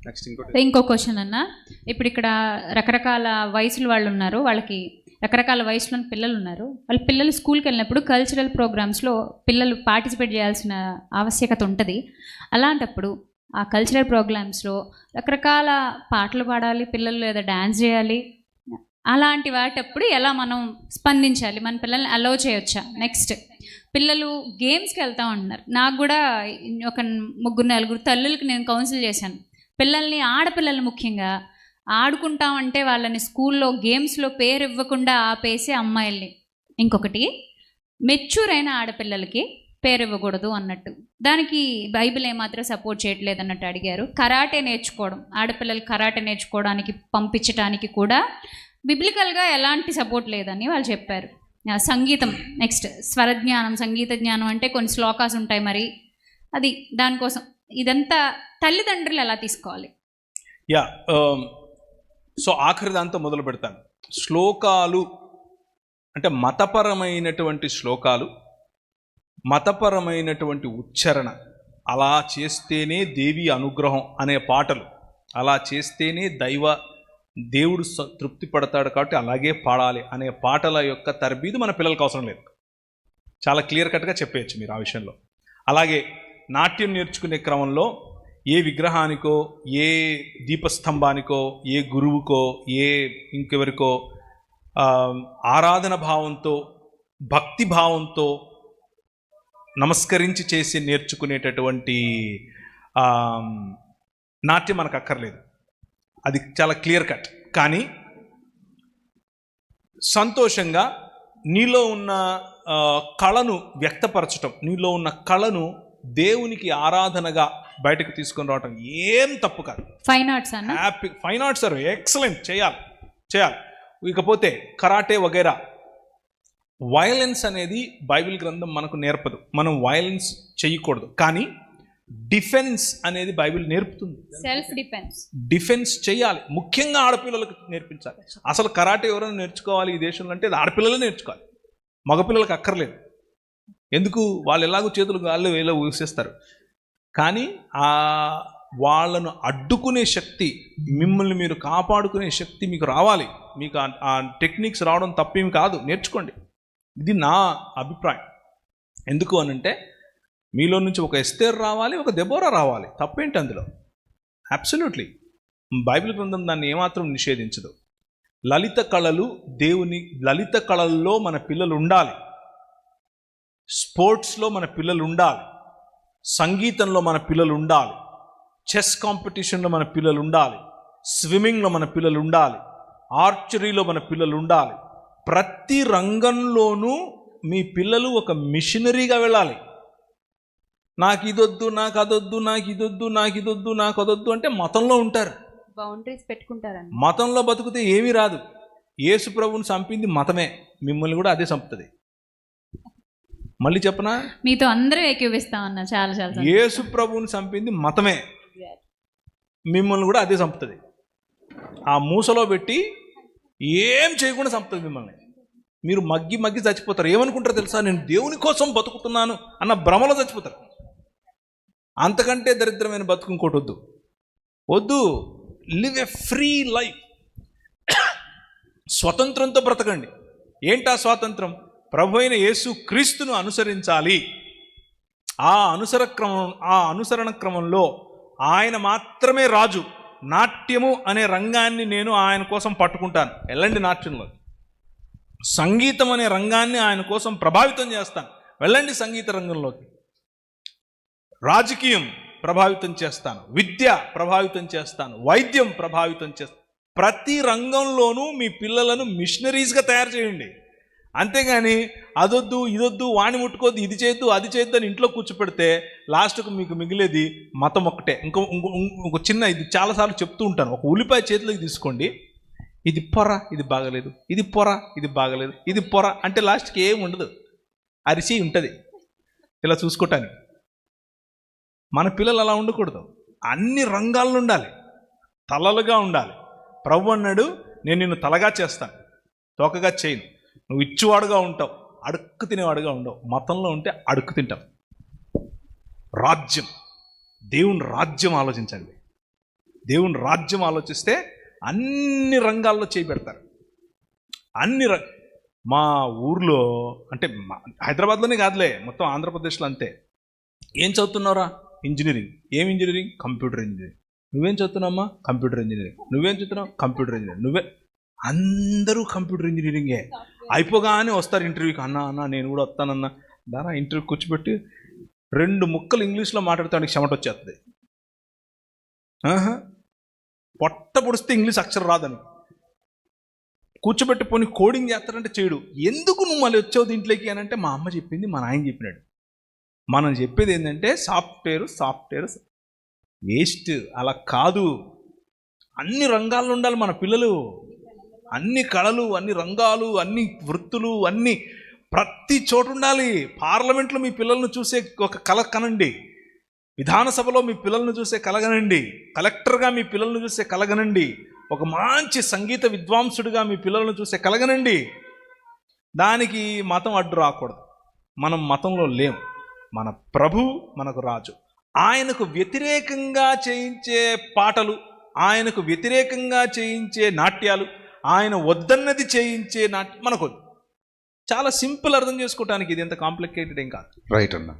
Next ఇంకో question అన్న. ఇప్పుడు ఇక్కడ రకరకాల వయసుల వాళ్ళు ఉన్నారు, వాళ్ళకి రకరకాల వయసులో పిల్లలు ఉన్నారు. వాళ్ళ పిల్లలు స్కూల్కి వెళ్ళినప్పుడు కల్చరల్ ప్రోగ్రామ్స్లో పిల్లలు పార్టిసిపేట్ చేయాల్సిన ఆవశ్యకత ఉంటుంది. అలాంటప్పుడు ఆ కల్చరల్ ప్రోగ్రామ్స్లో రకరకాల పాటలు పాడాలి పిల్లలు, లేదా డ్యాన్స్ చేయాలి. అలాంటి వాటప్పుడు ఎలా మనం స్పందించాలి? మన పిల్లల్ని అలౌ చేయొచ్చా? నెక్స్ట్, పిల్లలు గేమ్స్కి వెళ్తా ఉంటున్నారు. నాకు కూడా ఒక 3-4 తల్లులకి నేను కౌన్సిల్ చేశాను. పిల్లల్ని, ఆడపిల్లలు ముఖ్యంగా ఆడుకుంటామంటే వాళ్ళని స్కూల్లో గేమ్స్లో పేరు ఇవ్వకుండా ఆపేసి అమ్మాయిల్ని. ఇంకొకటి, మెచ్యూర్ అయిన ఆడపిల్లలకి పేరు ఇవ్వకూడదు అన్నట్టు. దానికి బైబిల్ ఏమాత్రం సపోర్ట్ చేయట్లేదు అన్నట్టు అడిగారు. కరాటే నేర్చుకోవడం, ఆడపిల్లలు కరాటే నేర్చుకోవడానికి పంపించడానికి కూడా బిబ్లికల్గా ఎలాంటి సపోర్ట్ లేదని వాళ్ళు చెప్పారు. సంగీతం, నెక్స్ట్ స్వరజ్ఞానం, సంగీత జ్ఞానం అంటే కొన్ని శ్లోకాస్ ఉంటాయి, మరి అది దానికోసం ఇదంతా తల్లిదండ్రులు ఎలా తీసుకోవాలి? సో ఆఖరి దాంతో మొదలు పెడతాను. శ్లోకాలు అంటే మతపరమైనటువంటి శ్లోకాలు, మతపరమైనటువంటి ఉచ్చారణ, అలా చేస్తేనే దేవి అనుగ్రహం అనే పాటలు, అలా చేస్తేనే దేవుడు తృప్తి పడతాడు కాబట్టి అలాగే పాడాలి అనే పాటల యొక్క తరబీదు మన పిల్లలకు అవసరం లేదు. చాలా క్లియర్ కట్గా చెప్పేయచ్చు మీరు ఆ విషయంలో. అలాగే నాట్యం నేర్చుకునే క్రమంలో ఏ విగ్రహానికో, ఏ దీపస్తంభానికో, ఏ గురువుకో, ఏ ఇంకెవరికో ఆరాధన భావంతో, భక్తి భావంతో నమస్కరించి చేసి నేర్చుకునేటటువంటి నాట్యం మనకు అక్కర్లేదు. అది చాలా క్లియర్ కట్. కానీ సంతోషంగా నీలో ఉన్న కళను వ్యక్తపరచటం, నీలో ఉన్న కళను దేవునికి ఆరాధనగా బయటకు తీసుకొని రావటం ఏం తప్పు కాదు. ఫైన్ ఆర్ట్స్ అన్న, happy fine arts sir, excellent, చేయాలి. ఇకపోతే కరాటే వగైరా. వయలెన్స్ అనేది బైబిల్ గ్రంథం మనకు నేర్పదు, మనం వయలెన్స్ చేయకూడదు. కానీ డిఫెన్స్ అనేది బైబిల్ నేర్పుతుంది. సెల్ఫ్ డిఫెన్స్ చేయాలి, ముఖ్యంగా ఆడపిల్లలకు నేర్పించాలి. అసలు కరాటే ఎవరైనా నేర్చుకోవాలి ఈ దేశంలో అంటే అది ఆడపిల్లలే నేర్చుకోవాలి, మగపిల్లలకు అక్కర్లేదు. ఎందుకు? వాళ్ళు ఎలాగో చేతులు గాల్లో వేలో ఊసేస్తారు. కానీ వాళ్ళను అడ్డుకునే శక్తి, మిమ్మల్ని మీరు కాపాడుకునే శక్తి మీకు రావాలి. మీకు ఆ టెక్నిక్స్ రావడం తప్పేమి కాదు, నేర్చుకోండి. ఇది నా అభిప్రాయం. ఎందుకు అనంటే మీలో నుంచి ఒక ఎస్తేర్ రావాలి, ఒక దెబోరా రావాలి. తప్పేంటి అందులో? అబ్సల్యూట్లీ బైబిల్ గ్రంథం దాన్ని ఏమాత్రం నిషేధించదు. లలిత కళలు, లలిత కళల్లో మన పిల్లలు ఉండాలి, స్పోర్ట్స్లో మన పిల్లలు ఉండాలి, సంగీతంలో మన పిల్లలు ఉండాలి, చెస్ కాంపిటీషన్లో మన పిల్లలు ఉండాలి, స్విమ్మింగ్లో మన పిల్లలు ఉండాలి, ఆర్చరీలో మన పిల్లలు ఉండాలి. ప్రతి రంగంలోనూ మీ పిల్లలు ఒక మిషనరీగా వెళ్ళాలి. నాకు ఇదొద్దు, నాకు అదొద్దు, నాకు ఇదొద్దు, నాకు ఇదొద్దు, నాకు అదొద్దు అంటే మతంలో ఉంటారు, బౌండరీస్ పెట్టుకుంటారు. మతంలో బతుకుతే ఏమీ రాదు. యేసు ప్రభువుని చంపింది మతమే, మిమ్మల్ని కూడా అదే చంపుతుంది. మళ్ళీ చెప్పనా, మీతో అందరూ ఏకీవిస్తామన్నా. చాలా యేసు ప్రభువుని చంపింది మతమే, మిమ్మల్ని కూడా అదే చంపుతుంది. ఆ మూసలో పెట్టి ఏం చేయకుండా చంపుతుంది మిమ్మల్ని. మీరు మగ్గి చచ్చిపోతారు. ఏమనుకుంటారు తెలుసా? నేను దేవుని కోసం బతుకుతున్నాను అన్న భ్రమలో చచ్చిపోతారు. అంతకంటే దరిద్రమైన బతుకు ఇంకోటి వద్దు. Live a free life. స్వతంత్రంతో బ్రతకండి. ఏంటా స్వాతంత్రం? ప్రభు అయిన యేసు క్రీస్తును అనుసరించాలి. ఆ అనుసరణ క్రమంలో ఆయన మాత్రమే రాజు. నాట్యము అనే రంగాన్ని నేను ఆయన కోసం పట్టుకుంటాను, వెళ్ళండి నాట్యంలో. సంగీతం అనే రంగాన్ని ఆయన కోసం ప్రభావితం చేస్తాను, వెళ్ళండి సంగీత రంగంలోకి. రాజకీయం ప్రభావితం చేస్తాను, విద్య ప్రభావితం చేస్తాను, వైద్యం ప్రభావితం చేస్తాను. ప్రతి రంగంలోనూ మీ పిల్లలను మిషనరీస్గా తయారు చేయండి. అంతేగాని అదొద్దు, ఇదొద్దు, వాణి ముట్టుకోద్దు, ఇది చేయొద్దు, అది చేయొద్దు అని ఇంట్లో కూర్చోపెడితే లాస్ట్కు మీకు మిగిలేది మతం ఒక్కటే. ఇంకో చిన్న, ఇది చాలాసార్లు చెప్తూ ఉంటాను, ఒక ఉల్లిపాయ చేతిలోకి తీసుకోండి, ఇది పొర, ఇది బాగలేదు, ఇది పొర, ఇది బాగలేదు, ఇది పొర అంటే లాస్ట్కి ఏమి ఉండదు, అరిసి ఉంటుంది ఇలా చూసుకోవటానికి. మన పిల్లలు అలా ఉండకూడదు, అన్ని రంగాల్లో ఉండాలి, తలలుగా ఉండాలి. ప్రభు అన్నాడు, నేను నిన్ను తలగా చేస్తాను, తోకగా చేయను. నువ్వు ఇచ్చువాడుగా ఉంటావు, అడుక్కు తినేవాడుగా ఉండవు. మతంలో ఉంటే అడుక్కు తింటావు. రాజ్యం, దేవుని రాజ్యం ఆలోచించండి. దేవుని రాజ్యం ఆలోచిస్తే అన్ని రంగాల్లో చేపెడతారు. మా ఊర్లో అంటే హైదరాబాద్లోనే కాదులే, మొత్తం ఆంధ్రప్రదేశ్లో అంతే. ఏం చదువుతున్నావురా? ఇంజనీరింగ్. ఏం ఇంజనీరింగ్? Computer engineering. నువ్వేం చదువుతున్నావమ్మా? Computer engineering. నువ్వేం చదువుతున్నావు? Computer engineering. అందరూ కంప్యూటర్ ఇంజనీరింగే. అయిపోగానే వస్తారు ఇంటర్వ్యూకి. అన్న నేను కూడా వస్తానన్నా. దానా ఇంటర్వ్యూ కూర్చోబెట్టి 2 ముక్కలు ఇంగ్లీష్లో మాట్లాడతానికి చెమట వచ్చేస్తుంది. పొట్ట పొడిస్తే ఇంగ్లీష్ అక్షరం రాదని కూర్చోబెట్టి పోనీ కోడింగ్ చేస్తారంటే చేయడు. ఎందుకు నువ్వు మళ్ళీ వచ్చావు దీంట్లోకి అని అంటే, మా అమ్మ చెప్పింది, మా నాయన చెప్పినాడు. మనం చెప్పేది ఏంటంటే సాఫ్ట్వేర్ వేస్ట్. అలా కాదు, అన్ని రంగాల్లో ఉండాలి మన పిల్లలు. అన్ని కళలు, అన్ని రంగాలు, అన్ని వృత్తులు, అన్ని ప్రతి చోటు ఉండాలి. పార్లమెంట్లో మీ పిల్లలను చూసే ఒక కళ కనండి, విధానసభలో మీ పిల్లలను చూసే కలగనండి, కలెక్టర్గా మీ పిల్లలను చూసే కలగనండి, ఒక మంచి సంగీత విద్వాంసుడిగా మీ పిల్లలను చూసే కలగనండి. దానికి మతం అడ్డు రాకూడదు. మనం మతంలో లేం. మన ప్రభు మనకు రాజు. ఆయనకు వ్యతిరేకంగా చేయించే పాటలు, ఆయనకు వ్యతిరేకంగా చేయించే నాట్యాలు, ఆయన వద్దన్నది చేయించే నాట్యం మనకు చాలా సింపుల్. అర్థం చేసుకోవటానికి ఇది ఎంత కాంప్లికేటెడ్ ఏం కాదు. రైట్ అన్న.